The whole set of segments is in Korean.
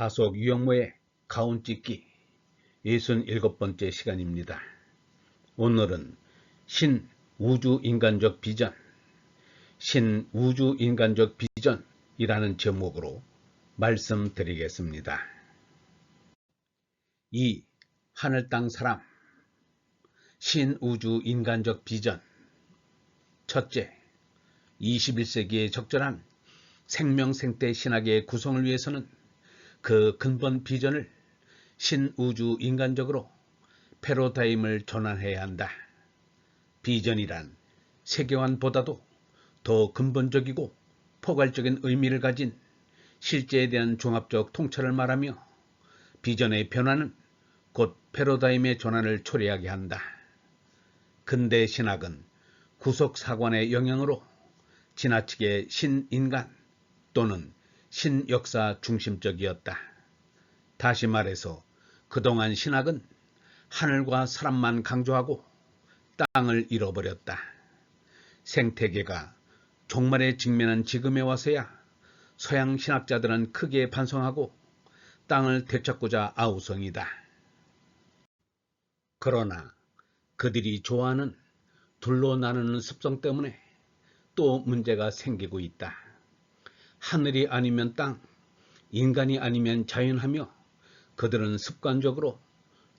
사속 유영모의 가온찢기 67번째 시간입니다. 오늘은 신우주인간적 비전, 신우주인간적 비전이라는 제목으로 말씀드리겠습니다. 이 하늘 땅 사람, 신우주인간적 비전. 첫째, 21세기의 적절한 생명생태 신학의 구성을 위해서는 그 근본 비전을 신우주인간적으로 패러다임을 전환해야 한다. 비전이란 세계관보다도 더 근본적이고 포괄적인 의미를 가진 실제에 대한 종합적 통찰을 말하며, 비전의 변화는 곧 패러다임의 전환을 초래하게 한다. 근대 신학은 구속사관의 영향으로 지나치게 신인간 또는 신역사 중심적이었다. 다시 말해서 그동안 신학은 하늘과 사람만 강조하고 땅을 잃어버렸다. 생태계가 종말에 직면한 지금에 와서야 서양 신학자들은 크게 반성하고 땅을 되찾고자 아우성이다. 그러나 그들이 좋아하는 둘로 나누는 습성 때문에 또 문제가 생기고 있다. 하늘이 아니면 땅, 인간이 아니면 자연하며 그들은 습관적으로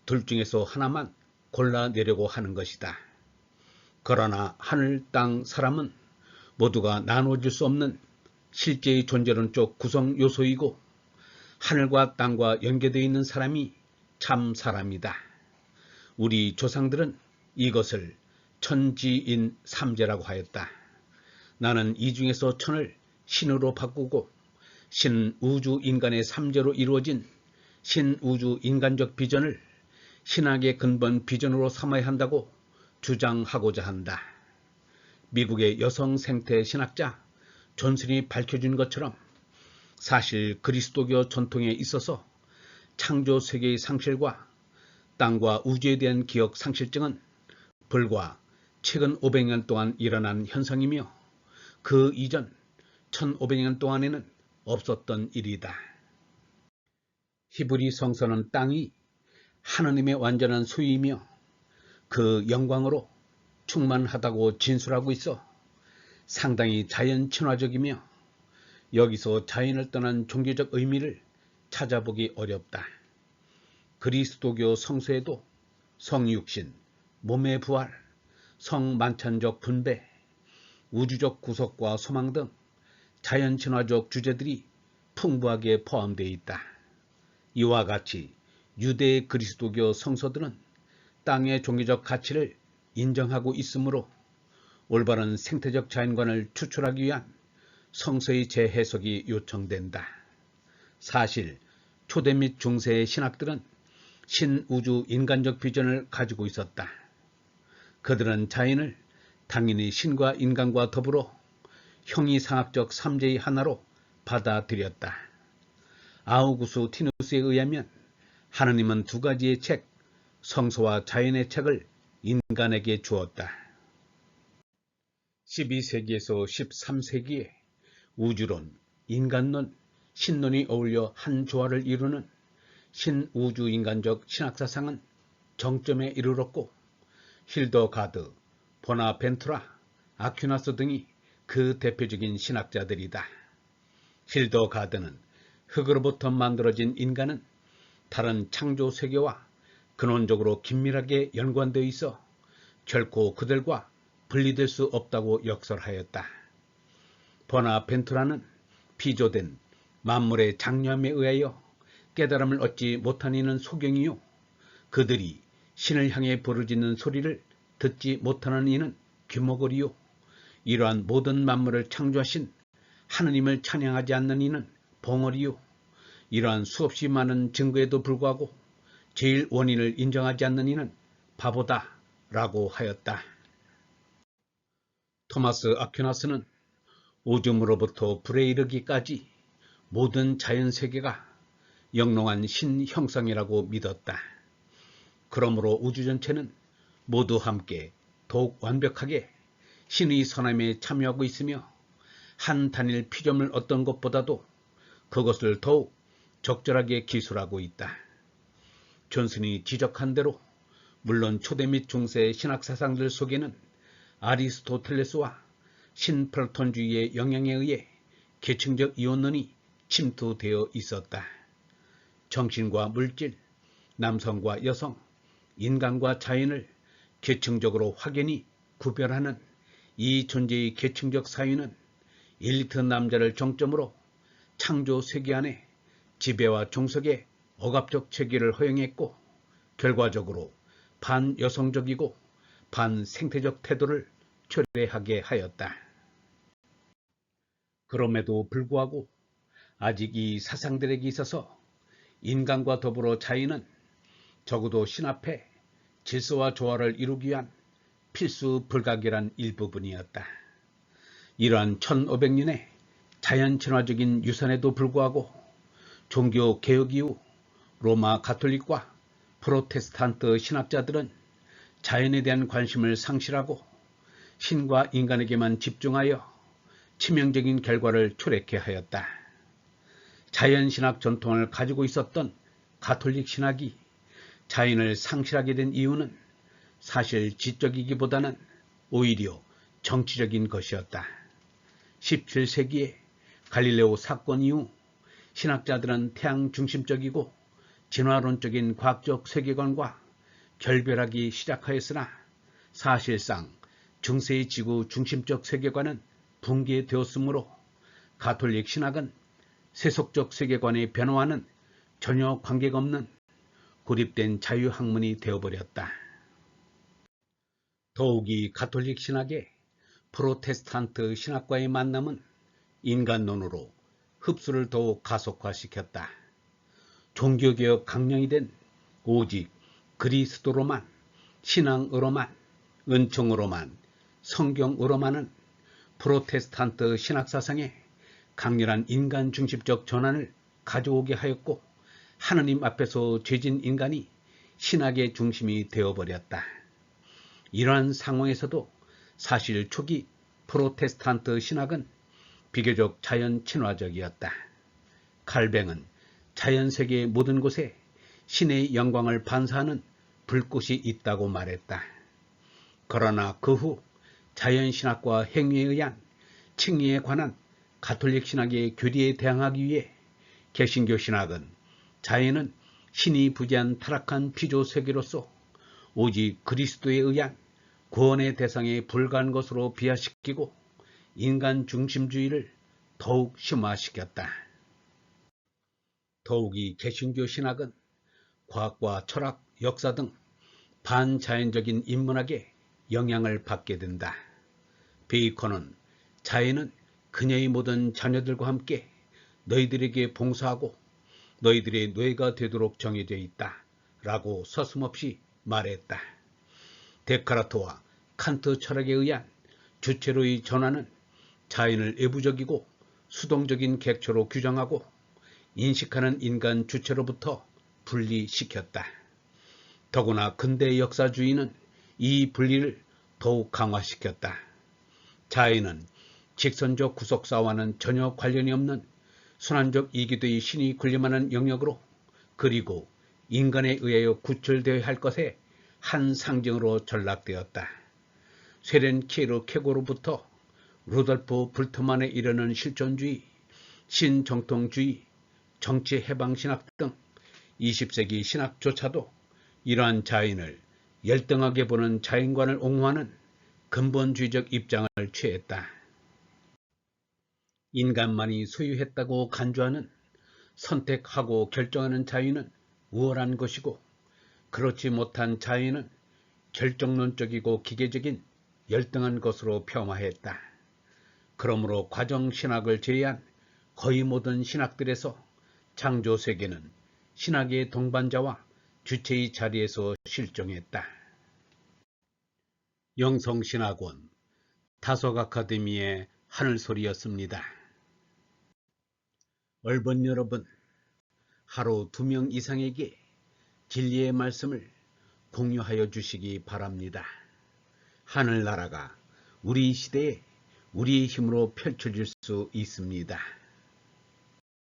둘 중에서 하나만 골라내려고 하는 것이다. 그러나 하늘, 땅, 사람은 모두가 나눠질 수 없는 실제의 존재론적 구성 요소이고, 하늘과 땅과 연계되어 있는 사람이 참 사람이다. 우리 조상들은 이것을 천지인 삼재라고 하였다. 나는 이 중에서 천을 신으로 바꾸고 신우주인간의 삼재로 이루어진 신우주인간적 비전을 신학의 근본 비전으로 삼아야 한다고 주장하고자 한다. 미국의 여성 생태 신학자 존슨이 밝혀준 것처럼 사실 그리스도교 전통에 있어서 창조 세계의 상실과 땅과 우주에 대한 기억 상실증은 불과 최근 500년 동안 일어난 현상이며, 그 이전 1500년 동안에는 없었던 일이다. 히브리 성서는 땅이 하느님의 완전한 소유이며 그 영광으로 충만하다고 진술하고 있어 상당히 자연 친화적이며, 여기서 자연을 떠난 종교적 의미를 찾아보기 어렵다. 그리스도교 성서에도 성육신, 몸의 부활, 성만찬적 분배, 우주적 구속과 소망 등 자연 친화적 주제들이 풍부하게 포함되어 있다. 이와 같이 유대 그리스도교 성서들은 땅의 종교적 가치를 인정하고 있으므로 올바른 생태적 자연관을 추출하기 위한 성서의 재해석이 요청된다. 사실 초대 및 중세의 신학들은 신우주 인간적 비전을 가지고 있었다. 그들은 자연을 당연히 신과 인간과 더불어 형이상학적 삼재의 하나로 받아들였다. 아우구스 티누스에 의하면 하느님은 두 가지의 책, 성서와 자연의 책을 인간에게 주었다. 12세기에서 13세기에 우주론, 인간론, 신론이 어울려 한 조화를 이루는 신우주인간적 신학사상은 정점에 이르렀고, 힐더가드, 보나벤투라, 아퀴나스 등이 그 대표적인 신학자들이다. 힐더가드는 흙으로부터 만들어진 인간은 다른 창조 세계와 근원적으로 긴밀하게 연관되어 있어 결코 그들과 분리될 수 없다고 역설하였다. 보나벤투라는 비조된 만물의 장려함에 의하여 깨달음을 얻지 못한 이는 소경이요, 그들이 신을 향해 부르짖는 소리를 듣지 못하는 이는 귀머거리요, 이러한 모든 만물을 창조하신 하느님을 찬양하지 않는 이는 벙어리요, 이러한 수없이 많은 증거에도 불구하고 제일 원인을 인정하지 않는 이는 바보다 라고 하였다. 토마스 아퀴나스는 오줌으로부터 불에 이르기까지 모든 자연세계가 영롱한 신형상이라고 믿었다. 그러므로 우주 전체는 모두 함께 더욱 완벽하게 신의 선함에 참여하고 있으며, 한 단일 피조물 어떤 것보다도 그것을 더욱 적절하게 기술하고 있다. 존슨이 지적한 대로 물론 초대 및 중세 신학 사상들 속에는 아리스토텔레스와 신플라톤주의의 영향에 의해 계층적 이혼론이 침투되어 있었다. 정신과 물질, 남성과 여성, 인간과 자연을 계층적으로 확연히 구별하는 이 존재의 계층적 사유는 엘리트 남자를 정점으로 창조 세계 안에 지배와 종속의 억압적 체계를 허용했고, 결과적으로 반여성적이고 반생태적 태도를 초래하게 하였다. 그럼에도 불구하고 아직 이 사상들에게 있어서 인간과 더불어 자연은 적어도 신 앞에 질서와 조화를 이루기 위한 필수 불가결한 일부분이었다. 이러한 1500년의 자연 친화적인 유산에도 불구하고 종교 개혁 이후 로마 가톨릭과 프로테스탄트 신학자들은 자연에 대한 관심을 상실하고 신과 인간에게만 집중하여 치명적인 결과를 초래케 하였다. 자연신학 전통을 가지고 있었던 가톨릭 신학이 자연을 상실하게 된 이유는 사실 지적이기보다는 오히려 정치적인 것이었다. 17세기에 갈릴레오 사건 이후 신학자들은 태양 중심적이고 진화론적인 과학적 세계관과 결별하기 시작하였으나 사실상 중세의 지구 중심적 세계관은 붕괴되었으므로 가톨릭 신학은 세속적 세계관의 변화와는 전혀 관계가 없는 고립된 자유학문이 되어버렸다. 더욱이 가톨릭 신학의 프로테스탄트 신학과의 만남은 인간론으로 흡수를 더욱 가속화시켰다. 종교개혁 강령이 된 오직 그리스도로만, 신앙으로만, 은총으로만, 성경으로만은 프로테스탄트 신학사상에 강렬한 인간 중심적 전환을 가져오게 하였고, 하느님 앞에서 죄진 인간이 신학의 중심이 되어버렸다. 이러한 상황에서도 사실 초기 프로테스탄트 신학은 비교적 자연 친화적이었다. 칼뱅은 자연세계의 모든 곳에 신의 영광을 반사하는 불꽃이 있다고 말했다. 그러나 그 후 자연신학과 행위에 의한 칭의에 관한 가톨릭 신학의 교리에 대항하기 위해 개신교 신학은 자연은 신이 부재한 타락한 피조세계로서 오직 그리스도에 의한 구원의 대상에 불과한 것으로 비하시키고 인간 중심주의를 더욱 심화시켰다. 더욱이 개신교 신학은 과학과 철학, 역사 등 반자연적인 인문학에 영향을 받게 된다. 베이컨은 자연은 그녀의 모든 자녀들과 함께 너희들에게 봉사하고 너희들의 노예가 되도록 정해져 있다 라고 서슴없이 말했다. 데카르트와 칸트 철학에 의한 주체로의 전환은 자연을 외부적이고 수동적인 객체로 규정하고 인식하는 인간 주체로부터 분리시켰다. 더구나 근대 역사주의는 이 분리를 더욱 강화시켰다. 자연은 직선적 구속사와는 전혀 관련이 없는 순환적 이기도의 신이 군림하는 영역으로, 그리고 인간에 의하여 구출되어야 할 것의 한 상징으로 전락되었다. 쇠렌 키르케고로부터 루돌프 불트만에 이르는 실존주의, 신정통주의, 정치해방신학 등 20세기 신학조차도 이러한 자연을 열등하게 보는 자연관을 옹호하는 근본주의적 입장을 취했다. 인간만이 소유했다고 간주하는 선택하고 결정하는 자유는 우월한 것이고, 그렇지 못한 자유는 결정론적이고 기계적인 열등한 것으로 폄하했다. 그러므로 과정신학을 제외한 거의 모든 신학들에서 창조세계는 신학의 동반자와 주체의 자리에서 실종했다. 영성신학원 다속아카데미의 하늘소리였습니다. 얼번 여러분, 하루 2명 이상에게 진리의 말씀을 공유하여 주시기 바랍니다. 하늘나라가 우리 시대에 우리의 힘으로 펼쳐질 수 있습니다.